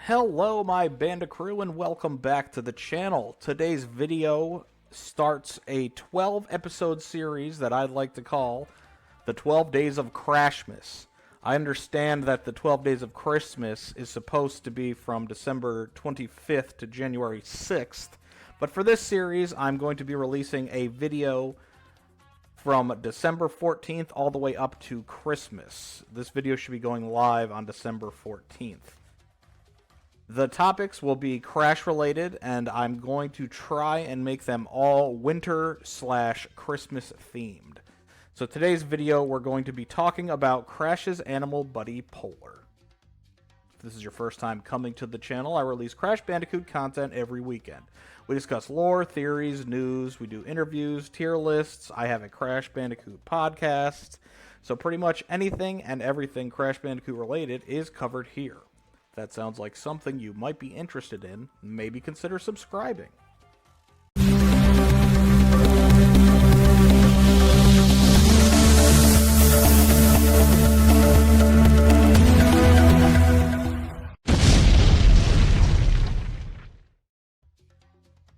Hello my Bandicoot crew and welcome back to the channel. Today's video starts a 12 episode series that I'd like to call the 12 Days of Crashmas. I understand that the 12 Days of Christmas is supposed to be from December 25th to January 6th, but for this series I'm going to be releasing a video from December 14th all the way up to Christmas. This video should be going live on December 14th. The topics will be crash related, and I'm going to try and make them all winter/Christmas themed. So today's video we're going to be talking about Crash's animal buddy Polar. If this is your first time coming to the channel, I release Crash Bandicoot content every weekend. We discuss lore, theories, news, we do interviews, tier lists, I have a Crash Bandicoot podcast. So pretty much anything and everything Crash Bandicoot related is covered here. If that sounds like something you might be interested in, maybe consider subscribing.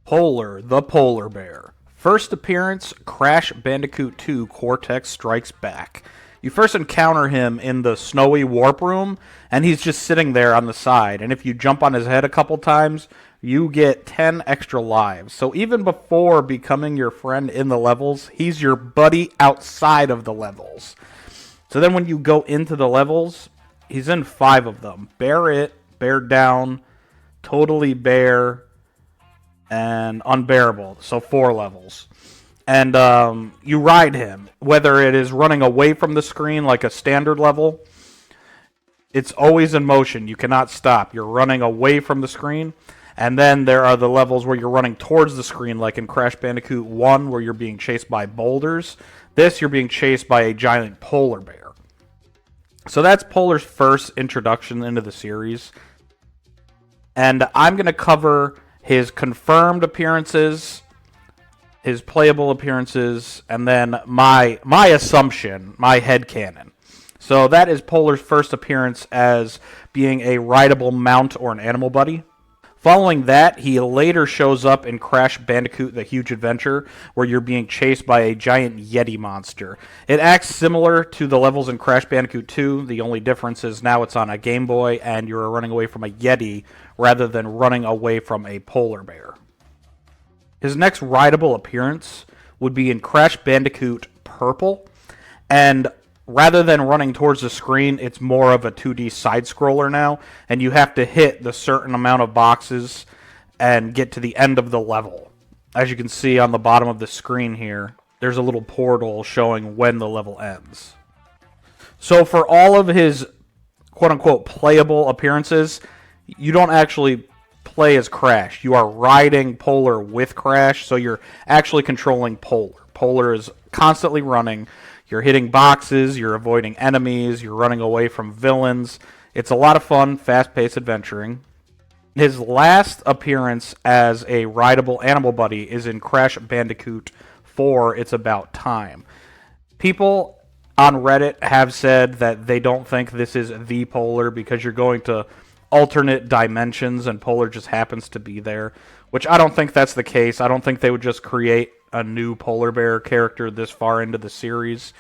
Polar, the Polar Bear. First appearance, Crash Bandicoot 2 Cortex Strikes Back. You first encounter him in the snowy warp room, and he's just sitting there on the side. And if you jump on his head a couple times, you get 10 extra lives. So even before becoming your friend in the levels, he's your buddy outside of the levels. So then when you go into the levels, he's in 5 of them. Bear It, Bear Down, Totally Bear, and Unbearable. So 4 levels. And you ride him, whether it is running away from the screen like a standard level. It's always in motion. You cannot stop. You're running away from the screen. And then there are the levels where you're running towards the screen, like in Crash Bandicoot 1, where you're being chased by boulders. This, you're being chased by a giant polar bear. So that's Polar's first introduction into the series. And I'm going to cover his confirmed appearances, his playable appearances, and then my assumption, my headcanon. So that is Polar's first appearance as being a rideable mount or an animal buddy. Following that, he later shows up in Crash Bandicoot The Huge Adventure, where you're being chased by a giant Yeti monster. It acts similar to the levels in Crash Bandicoot 2. The only difference is now it's on a Game Boy, and you're running away from a Yeti rather than running away from a polar bear. His next rideable appearance would be in Crash Bandicoot Purple, and rather than running towards the screen, it's more of a 2D side-scroller now, and you have to hit the certain amount of boxes and get to the end of the level. As you can see on the bottom of the screen here, there's a little portal showing when the level ends. So for all of his quote-unquote playable appearances, you don't actually play as Crash. You are riding Polar with Crash, so you're actually controlling Polar. Polar is constantly running. You're hitting boxes, you're avoiding enemies, you're running away from villains. It's a lot of fun, fast-paced adventuring. His last appearance as a rideable animal buddy is in Crash Bandicoot 4, It's About Time. People on Reddit have said that they don't think this is the Polar because you're going to alternate dimensions and Polar just happens to be there, which I don't think that's the case. I don't think they would just create a new polar bear character this far into the series.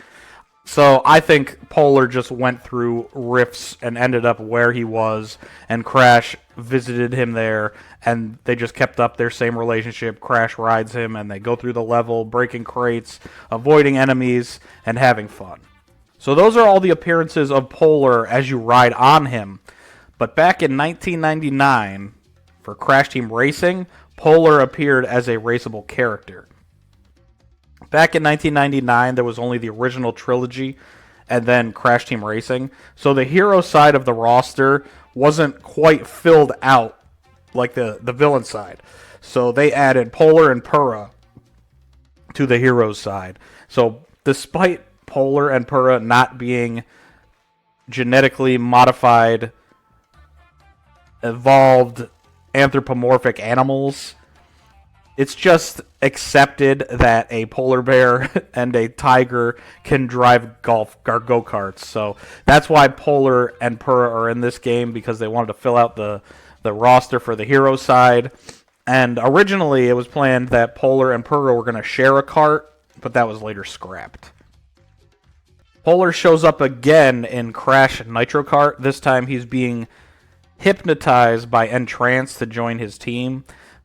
So I think Polar just went through rifts and ended up where he was, and Crash visited him there, and they just kept up their same relationship. Crash rides him, and they go through the level, breaking crates, avoiding enemies, and having fun. So those are all the appearances of Polar as you ride on him. But back in 1999, for Crash Team Racing, Polar appeared as a raceable character. Back in 1999, there was only the original trilogy and then Crash Team Racing. So the hero side of the roster wasn't quite filled out like the villain side. So they added Polar and Purah to the hero's side. So despite Polar and Purah not being genetically modified, evolved anthropomorphic animals, it's just accepted that a polar bear and a tiger can drive go-karts. So that's why Polar and Purah are in this game, because they wanted to fill out the the roster for the hero side. And originally it was planned that Polar and Purah were going to share a cart, but that was later scrapped. Polar shows up again in Crash Nitro Kart. This time he's being hypnotized by Entrance to join his team.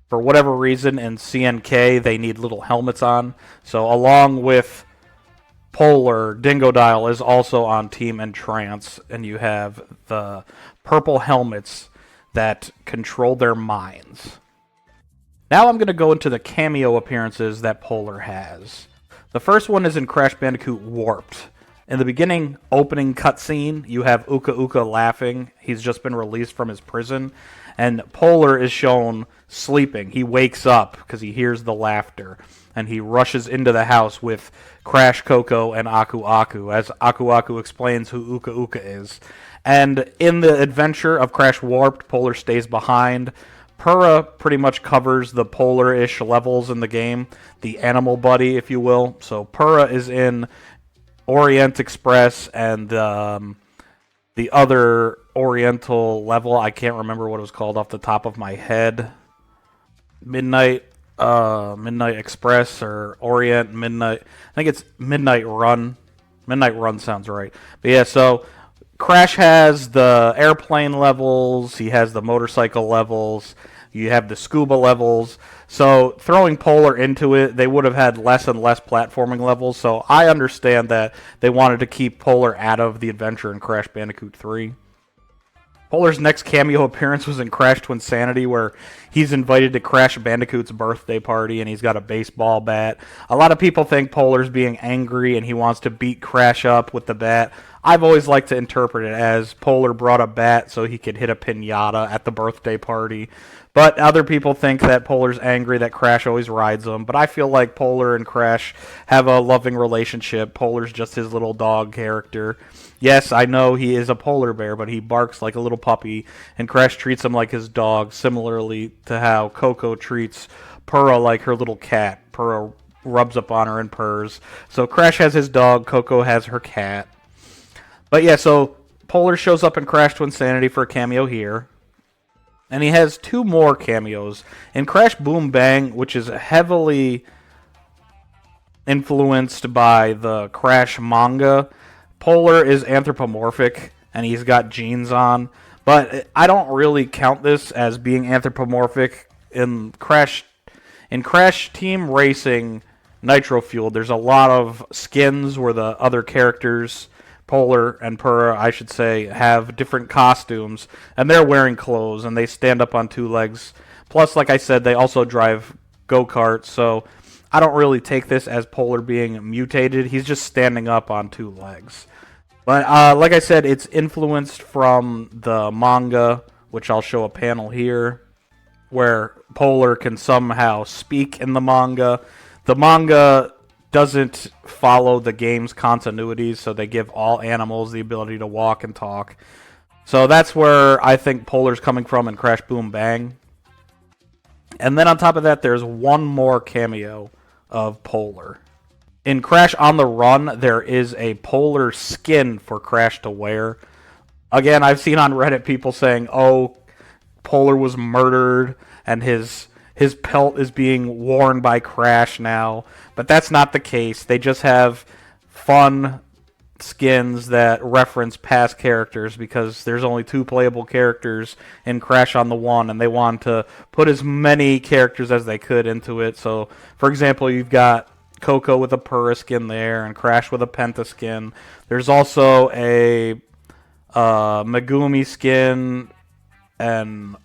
For whatever reason, in CNK, they need little helmets on. So along with Polar, Dingodile is also on Team Entrance, and you have the purple helmets that control their minds. Now I'm going to go into the cameo appearances that Polar has. The first one is in Crash Bandicoot Warped. In the beginning opening cutscene, you have Uka Uka laughing. He's just been released from his prison. And Polar is shown sleeping. He wakes up because he hears the laughter. And he rushes into the house with Crash, Coco, and Aku Aku, as Aku Aku explains who Uka Uka is. And in the adventure of Crash Warped, Polar stays behind. Purah pretty much covers the Polar-ish levels in the game. The animal buddy, if you will. So Purah is in Orient Express and the other Oriental level. I can't remember what it was called off the top of my head. Midnight Express or Orient Midnight. I think it's Midnight Run. Midnight Run sounds right. But yeah, so Crash has the airplane levels. He has the motorcycle levels. You have the scuba levels. So throwing Polar into it, they would have had less and less platforming levels. So I understand that they wanted to keep Polar out of the adventure in Crash Bandicoot 3. Polar's next cameo appearance was in Crash Twinsanity, where he's invited to Crash Bandicoot's birthday party, and he's got a baseball bat. A lot of people think Polar's being angry, and he wants to beat Crash up with the bat. I've always liked to interpret it as Polar brought a bat so he could hit a piñata at the birthday party. But other people think that Polar's angry that Crash always rides him. But I feel like Polar and Crash have a loving relationship. Polar's just his little dog character. Yes, I know he is a polar bear, but he barks like a little puppy, and Crash treats him like his dog, similarly to how Coco treats Purah like her little cat. Purah rubs up on her and purrs. So Crash has his dog, Coco has her cat. But yeah, so Polar shows up in Crash Twinsanity for a cameo here. And he has two more cameos. In Crash Boom Bang, which is heavily influenced by the Crash manga, Polar is anthropomorphic, and he's got jeans on. But I don't really count this as being anthropomorphic. In Crash Team Racing Nitro Fueled, there's a lot of skins where the other characters, Polar and Purah, I should say, have different costumes, and they're wearing clothes, and they stand up on two legs. Plus, like I said, they also drive go-karts, so I don't really take this as Polar being mutated. He's just standing up on two legs. But like I said, it's influenced from the manga, which I'll show a panel here, where Polar can somehow speak in the manga. The manga doesn't follow the game's continuities, so they give all animals the ability to walk and talk. So that's where I think Polar's coming from in Crash Boom Bang. And then on top of that, there's one more cameo of Polar. In Crash on the Run, there is a Polar skin for Crash to wear. Again, I've seen on Reddit people saying, oh, Polar was murdered, and his pelt is being worn by Crash now. But that's not the case. They just have fun skins that reference past characters, because there's only 2 playable characters in Crash on the One, and they want to put as many characters as they could into it. So, for example, you've got Coco with a Purah skin there, and Crash with a Penta skin. There's also a Megumi skin, and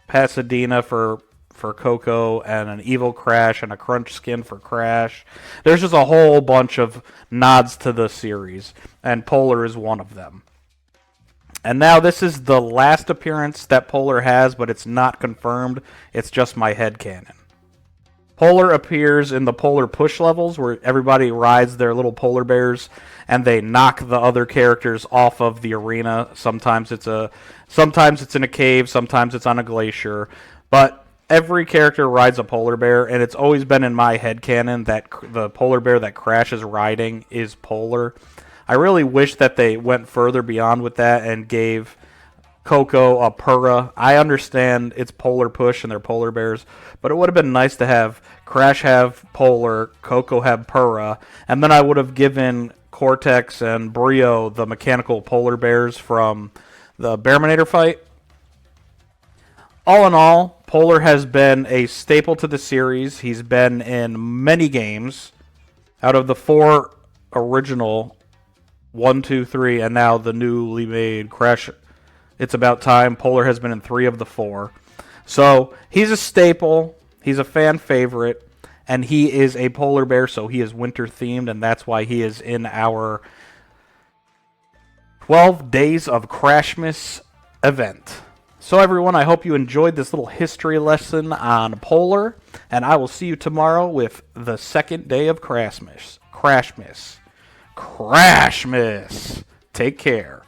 Pasadena for Coco, and an Evil Crash, and a Crunch skin for Crash. There's just a whole bunch of nods to the series, and Polar is one of them. And now this is the last appearance that Polar has, but it's not confirmed. It's just my headcanon. Polar appears in the Polar Push levels, where everybody rides their little polar bears, and they knock the other characters off of the arena. Sometimes it's in a cave, sometimes it's on a glacier, but every character rides a polar bear, and it's always been in my headcanon that the polar bear that Crash is riding is Polar. I really wish that they went further beyond with that and gave Coco a Purra. I understand it's Polar Push and they're polar bears, but it would have been nice to have Crash have Polar, Coco have Purra, and then I would have given Cortex and Brio the mechanical polar bears from the Bearminator fight. All in all, Polar has been a staple to the series. He's been in many games. Out of the 4 original, 1, 2, 3, and now the newly made Crash It's About Time, Polar has been in 3 of the 4. So he's a staple. He's a fan favorite. And he is a polar bear, so he is winter themed, and that's why he is in our 12 Days of Crashmas event. So everyone, I hope you enjoyed this little history lesson on Polar, and I will see you tomorrow with the second day of Crashmas. Crashmas. Take care.